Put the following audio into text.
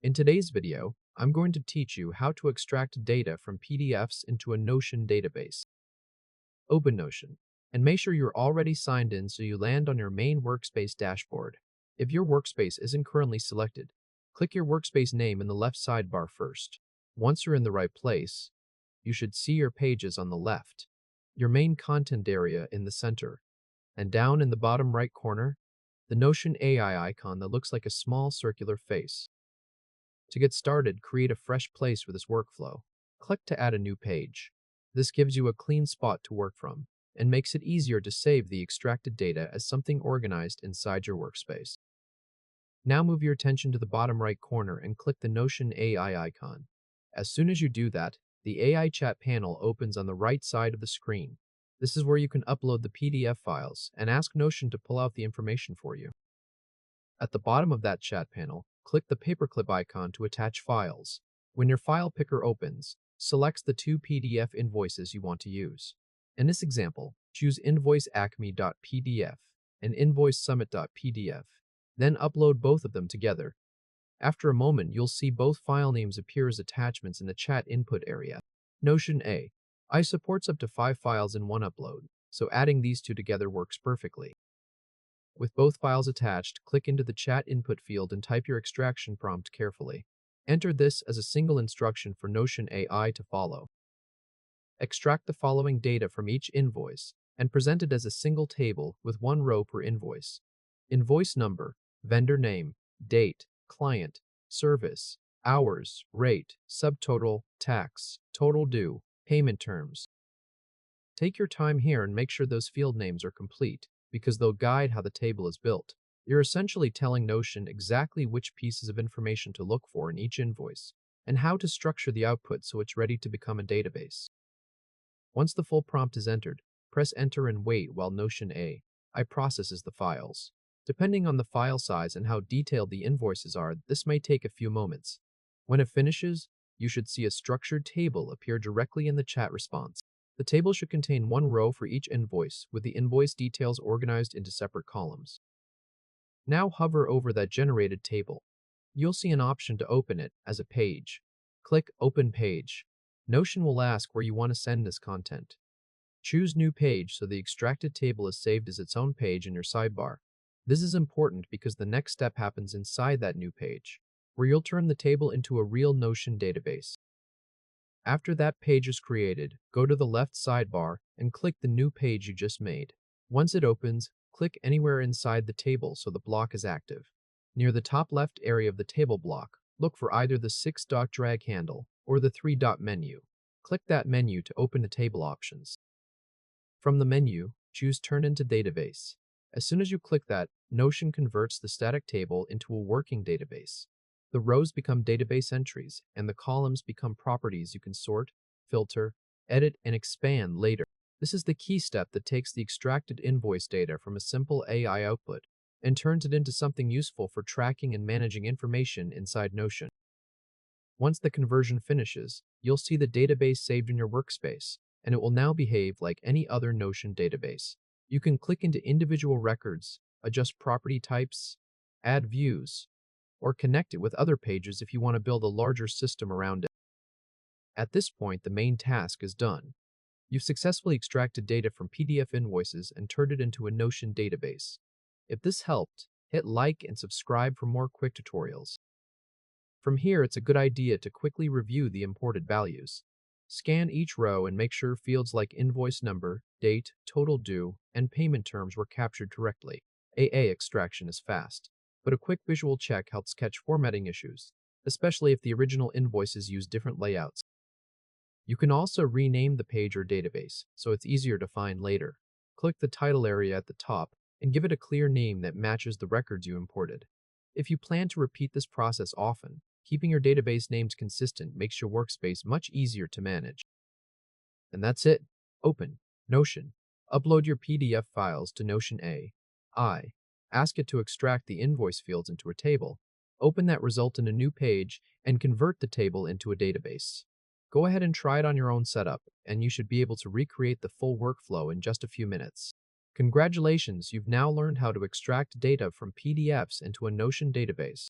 In today's video, I'm going to teach you how to extract data from PDFs into a Notion database. Open Notion, and make sure you're already signed in so you land on your main workspace dashboard. If your workspace isn't currently selected, click your workspace name in the left sidebar first. Once you're in the right place, you should see your pages on the left, your main content area in the center, and down in the bottom right corner, the Notion AI icon that looks like a small circular face. To get started, create a fresh place for this workflow. Click to add a new page. This gives you a clean spot to work from and makes it easier to save the extracted data as something organized inside your workspace. Now move your attention to the bottom right corner and click the Notion AI icon. As soon as you do that, the AI chat panel opens on the right side of the screen. This is where you can upload the PDF files and ask Notion to pull out the information for you. At the bottom of that chat panel, click the paperclip icon to attach files. When your file picker opens, select the two PDF invoices you want to use. In this example, choose invoiceacme.pdf and invoicesummit.pdf. Then upload both of them together. After a moment, you'll see both file names appear as attachments in the chat input area. Notion AI supports up to 5 files in one upload, so adding these two together works perfectly. With both files attached, click into the chat input field and type your extraction prompt carefully. Enter this as a single instruction for Notion AI to follow. Extract the following data from each invoice and present it as a single table with one row per invoice. Invoice number, vendor name, date, client, service, hours, rate, subtotal, tax, total due, payment terms. Take your time here and make sure those field names are complete, because they'll guide how the table is built. You're essentially telling Notion exactly which pieces of information to look for in each invoice, and how to structure the output so it's ready to become a database. Once the full prompt is entered, press enter and wait while Notion AI processes the files. Depending on the file size and how detailed the invoices are, this may take a few moments. When it finishes, you should see a structured table appear directly in the chat response. The table should contain one row for each invoice, with the invoice details organized into separate columns. Now hover over that generated table. You'll see an option to open it as a page. Click Open Page. Notion will ask where you want to send this content. Choose New Page so the extracted table is saved as its own page in your sidebar. This is important because the next step happens inside that new page, where you'll turn the table into a real Notion database. After that page is created, go to the left sidebar and click the new page you just made. Once it opens, click anywhere inside the table so the block is active. Near the top left area of the table block, look for either the 6-dot drag handle or the 3-dot menu. Click that menu to open the table options. From the menu, choose Turn into Database. As soon as you click that, Notion converts the static table into a working database. The rows become database entries, and the columns become properties you can sort, filter, edit, and expand later. This is the key step that takes the extracted invoice data from a simple AI output and turns it into something useful for tracking and managing information inside Notion. Once the conversion finishes, you'll see the database saved in your workspace, and it will now behave like any other Notion database. You can click into individual records, adjust property types, add views, or connect it with other pages if you want to build a larger system around it. At this point, the main task is done. You've successfully extracted data from PDF invoices and turned it into a Notion database. If this helped, hit like and subscribe for more quick tutorials. From here, it's a good idea to quickly review the imported values. Scan each row and make sure fields like invoice number, date, total due, and payment terms were captured correctly. AA extraction is fast, but a quick visual check helps catch formatting issues, especially if the original invoices use different layouts. You can also rename the page or database, so it's easier to find later. Click the title area at the top and give it a clear name that matches the records you imported. If you plan to repeat this process often, keeping your database names consistent makes your workspace much easier to manage. And that's it. Open Notion. Upload your PDF files to Notion AI. Ask it to extract the invoice fields into a table. Open that result in a new page and convert the table into a database. Go ahead and try it on your own setup, and you should be able to recreate the full workflow in just a few minutes. Congratulations, you've now learned how to extract data from PDFs into a Notion database.